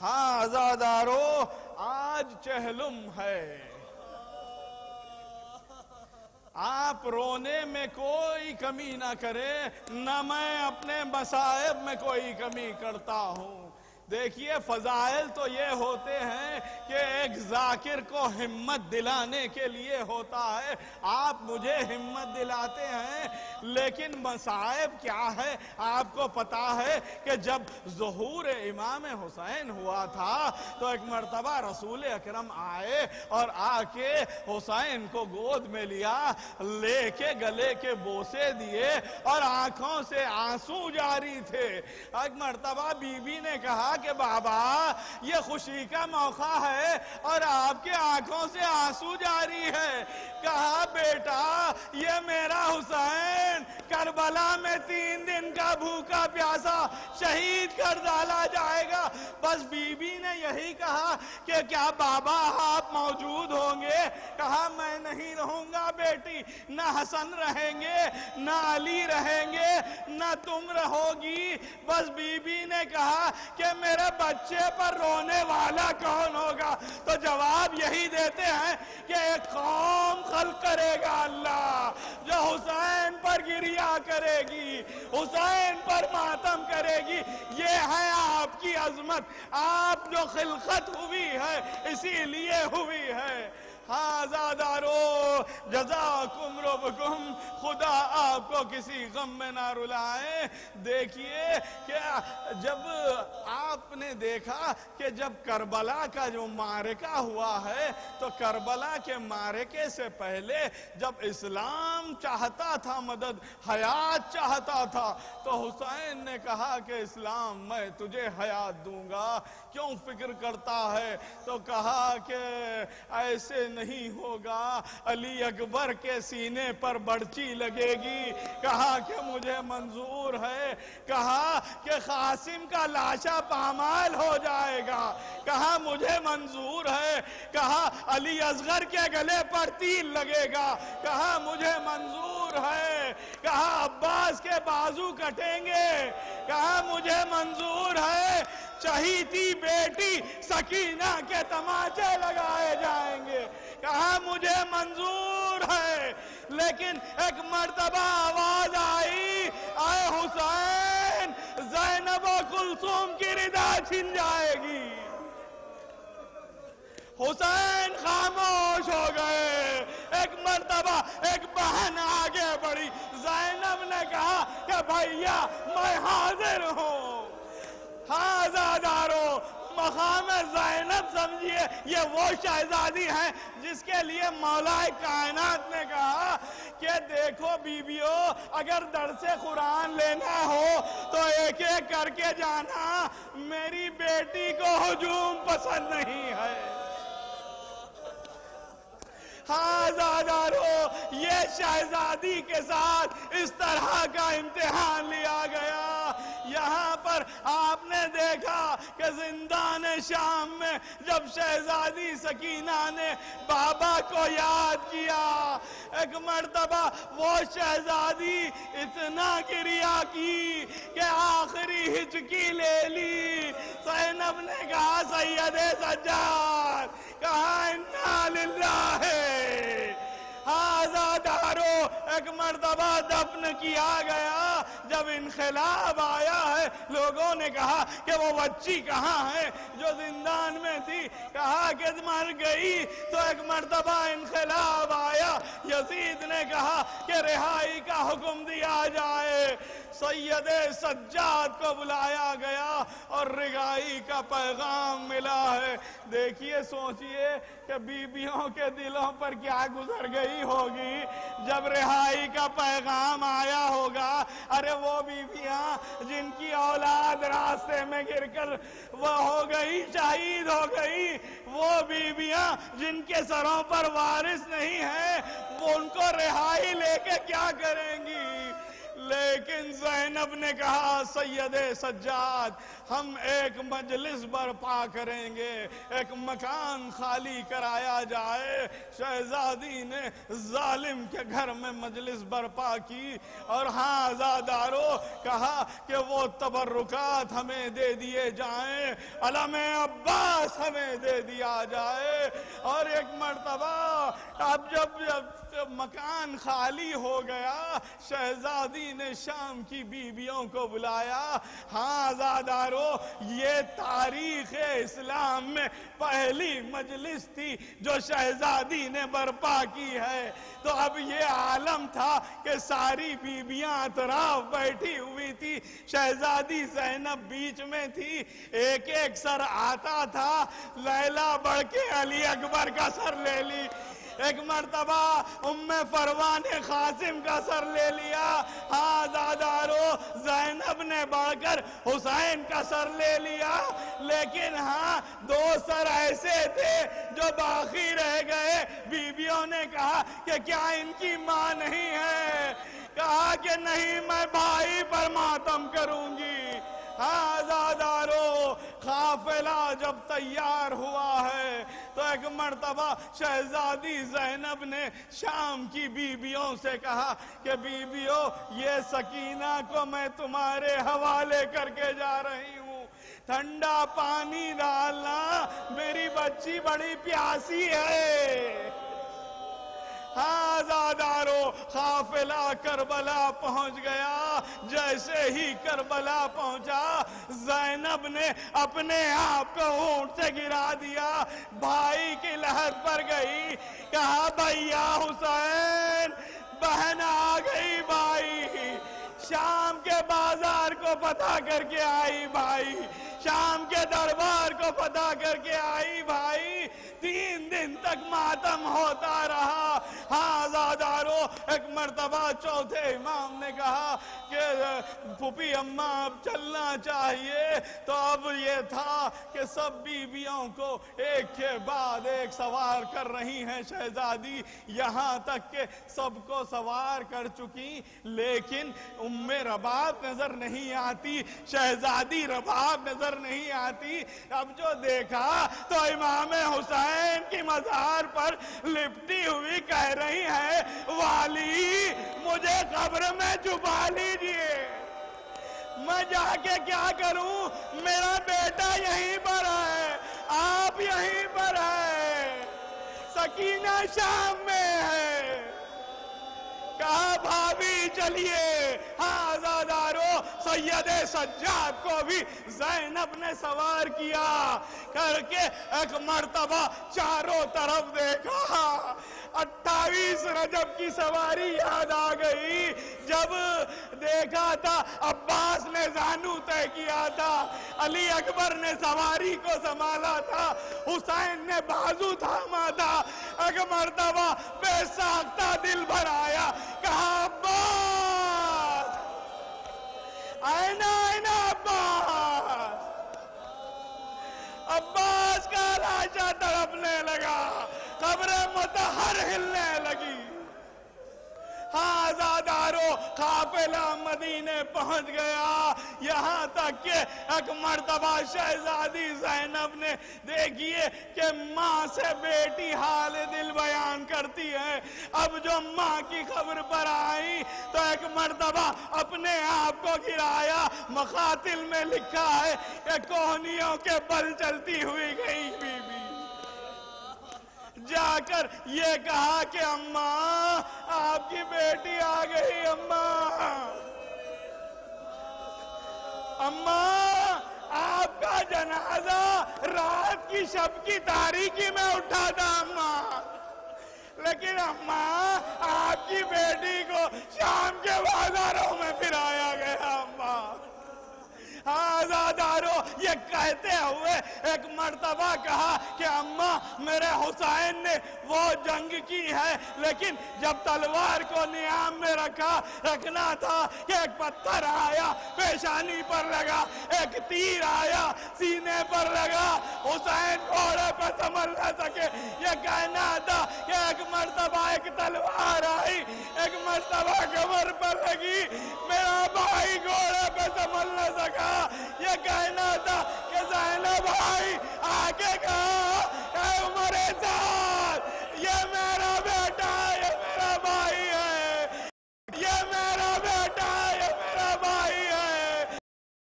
ہاں عزادارو آج چہلم ہے، آپ رونے میں کوئی کمی نہ کرے، نہ میں اپنے مصائب میں کوئی کمی کرتا ہوں۔ دیکھیے فضائل تو یہ ہوتے ہیں کہ ایک ذاکر کو ہمت دلانے کے لیے ہوتا ہے، آپ مجھے ہمت دلاتے ہیں، لیکن مصائب کیا ہے آپ کو پتا ہے کہ جب ظہور امام حسین ہوا تھا تو ایک مرتبہ رسول اکرم آئے اور آ کے حسین کو گود میں لیا، لے کے گلے کے بوسے دیے اور آنکھوں سے آنسو جاری تھے۔ ایک مرتبہ بی بی نے کہا کہ بابا یہ خوشی کا موقع ہے اور آپ کے آنکھوں سے آنسو جاری ہے۔ کہا بیٹا یہ میرا حسین کربلا میں 3 دن کا بھوکا پیاسا شہید کر ڈالا جائے گا۔ بس بی بی نے یہی کہا کہ کیا بابا آپ موجود ہوں گے؟ کہا میں نہیں رہوں گا بیٹی، نہ حسن رہیں گے نہ علی رہیں گے نہ تم رہو گی۔ بس بی بی نے کہا کہ میرے بچے پر رونے والا کون ہوگا؟ تو جواب یہی دیتے ہیں کہ ایک قوم خلق کرے گا اللہ جو حسین پر گریہ کرے گی، حسین پر ماتم کرے گی۔ یہ ہے آپ کی عظمت، آپ جو خلقت ہوئی ہے اسی لیے ہوئی ہے۔ ہاں عزادارو جزاکم ربکم، خدا آپ کو کسی غم میں نہ رلائے۔ دیکھیے کہ جب آپ نے دیکھا کہ جب کربلا کا جو معرکہ ہوا ہے تو کربلا کے معرکے سے پہلے جب اسلام چاہتا تھا مدد، حیات چاہتا تھا، تو حسین نے کہا کہ اسلام میں تجھے حیات دوں گا، کیوں فکر کرتا ہے؟ تو کہا کہ ایسے نہیں ہوگا، علی اکبر کے سینے پر برچی لگے گی۔ کہا کہ مجھے منظور ہے، کہا کہ قاسم کا لاشا پامال ہو جائے گا، کہا مجھے منظور ہے، کہا علی اصغر کے گلے پر تیر لگے گا، کہا مجھے منظور ہے، کہا عباس کے بازو کٹیں گے، کہا مجھے منظور ہے، چہیتی بیٹی سکینہ کے تماچے لگائے جائیں گے، کہا مجھے منظور ہے۔ لیکن ایک مرتبہ آواز آئی، اے حسین زینب و کلثوم کی ردا چھن جائے گی۔ حسین خاموش ہو گئے۔ ایک مرتبہ ایک بہن آگے بڑھی، زینب نے کہا کہ بھائیا میں حاضر ہوں۔ ہاں عزادارو مقام زینب سمجھیے یہ وہ شہزادی ہے جس کے لیے مولا کائنات نے کہا کہ دیکھو بیویو اگر درس قرآن لینا ہو تو ایک ایک کر کے جانا، میری بیٹی کو ہجوم پسند نہیں ہے۔ ہاں عزادارو یہ شہزادی کے ساتھ اس طرح کا امتحان لیا گیا۔ یہاں پر آپ نے دیکھا کہ زندان شام میں جب شہزادی سکینہ نے بابا کو یاد کیا، ایک مرتبہ وہ شہزادی اتنا گریہ کی کہ آخری ہچکی لے لی۔ زینب نے کہا سید سجاد، کہا انا للہ ہے۔ آزادارو ایک مرتبہ دفن کیا گیا، جب انقلاب آیا ہے لوگوں نے کہا کہ وہ بچی کہاں ہے جو زندان میں تھی، کہا کہ مر گئی۔ تو ایک مرتبہ انقلاب آیا، یزید نے کہا کہ رہائی کا حکم دیا جائے، سید سجاد کو بلایا گیا اور رہائی کا پیغام ملا ہے۔ دیکھیے سوچئے کہ بیویوں کے دلوں پر کیا گزر گئی ہوگی جب رہائی کا پیغام آیا ہوگا۔ ارے وہ بیویاں جن کی اولاد راستے میں گر کر وہ ہو گئی، شہید ہو گئی، وہ بیویاں جن کے سروں پر وارث نہیں ہیں، وہ ان کو رہائی لے کے کیا کریں گی؟ لیکن زینب نے کہا سید سجاد ہم ایک مجلس برپا کریں گے، ایک مکان خالی کرایا جائے۔ شہزادی نے ظالم کے گھر میں مجلس برپا کی اور ہاں عزادارو کہا کہ وہ تبرکات ہمیں دے دیے جائیں، علم عباس ہمیں دے دیا جائے۔ اور ایک مرتبہ اب جب مکان خالی ہو گیا، شہزادی نے شام کی بیویوں کو بلایا۔ ہاں عزادارو یہ تاریخ اسلام میں پہلی مجلس تھی جو شہزادی نے برپا کی ہے۔ تو اب یہ عالم تھا کہ ساری بیویاں اطراف بیٹھی ہوئی تھی، شہزادی زینب بیچ میں تھی، ایک ایک سر آتا تھا، لیلا بڑھ کے علی اکبر کا سر لے لی، ایک مرتبہ ام فروان قاسم کا سر لے لیا، ہاں عزادارو زینب نے بڑھ کر حسین کا سر لے لیا، لیکن ہاں دو سر ایسے تھے جو باقی رہ گئے۔ بیویوں نے کہا کہ کیا ان کی ماں نہیں ہے؟ کہا کہ نہیں، میں بھائی پر ماتم کروں گی۔ ہاں عزادارو قافلہ جب تیار ہوا ہے تو ایک مرتبہ شہزادی زینب نے شام کی بیویوں سے کہا کہ بیویوں یہ سکینہ کو میں تمہارے حوالے کر کے جا رہی ہوں، ٹھنڈا پانی ڈالنا، میری بچی بڑی پیاسی ہے۔ ہاں عزادارو قافلہ کربلا پہنچ گیا۔ جیسے ہی کربلا پہنچا، زینب نے اپنے آپ کو اونٹ سے گرا دیا، بھائی کی لحد پر گئی، کہا بھیا حسین، بہن آ گئی بھائی، شام کے بازار کو فتح کر کے آئی بھائی، شام کے دربار کو فتح کر کے آئی بھائی۔ 3 دن تک ماتم ہوتا رہا۔ ہاں عزادارو ایک مرتبہ چوتھے امام نے کہا کہ پھوپھی اماں اب چلنا چاہیے، تو اب یہ تھا کہ سب بیویوں کو ایک کے بعد ایک سوار کر رہی ہیں شہزادی، یہاں تک کہ سب کو سوار کر چکی، لیکن ام رباب نظر نہیں آتی، شہزادی رباب نظر نہیں آتی۔ اب جو دیکھا تو امام حسین کی مزار پر لپٹی ہوئی کہہ رہی ہے، والی مجھے قبر میں چھپا لیجئے، میں جا کے کیا کروں، میرا بیٹا یہیں پر ہے، آپ یہیں پر ہے، سکینہ شام میں ہے۔ کہا بھابی چلیے۔ ہاں عزادارو سید سجاد کو بھی زینب نے سوار کیا کر کے ایک مرتبہ چاروں طرف دیکھا، 28 رجب کی سواری یاد آ گئی، جب دیکھا تھا عباس نے زانو طے کیا تھا، علی اکبر نے سواری کو سنبھالا تھا، حسین نے بازو تھاما تھا، ایک مرتبہ بے ساختہ دل بھر آیا، کہا عباس، آئینہ عباس، عباس کا لاشا تڑپنے لگا، قبر مطہر ہلنے لگی۔ ہاں عزادارو قافلہ مدینے پہنچ گیا، یہاں تک کہ ایک مرتبہ شہزادی زینب نے دیکھیے کہ ماں سے بیٹی حال دل بیان کرتی ہے، اب جو ماں کی خبر پر آئی تو ایک مرتبہ اپنے آپ کو گرایا، مقاتل میں لکھا ہے کہ کوہنیوں کے بل چلتی ہوئی گئی بی بی، جا کر یہ کہا کہ اماں آپ کی بیٹی آ گئی، اماں آپ کا جنازہ رات کی شب کی تاریکی میں اٹھا تھا اماں، لیکن اماں آپ کی بیٹی کو شام کے بازاروں میں پھرایا گیا اماں۔ ہاں عزادارو یہ کہتے ہوئے ایک مرتبہ کہا کہ اماں میرے حسین نے وہ جنگ کی ہے، لیکن جب تلوار کو نیام میں رکھنا تھا کہ ایک پتھر آیا پیشانی پر لگا، ایک تیر آیا سینے پر لگا، حسین گھوڑے پہ سنبھل نہ سکے، یہ کہنا تھا کہ ایک مرتبہ ایک تلوار آئی، ایک مرتبہ کمر پر لگی، میرا بھائی گھوڑے پہ سنبھل نہ سکا، یہ یہ کہنا تھا کہ زینب بھائی آگے کا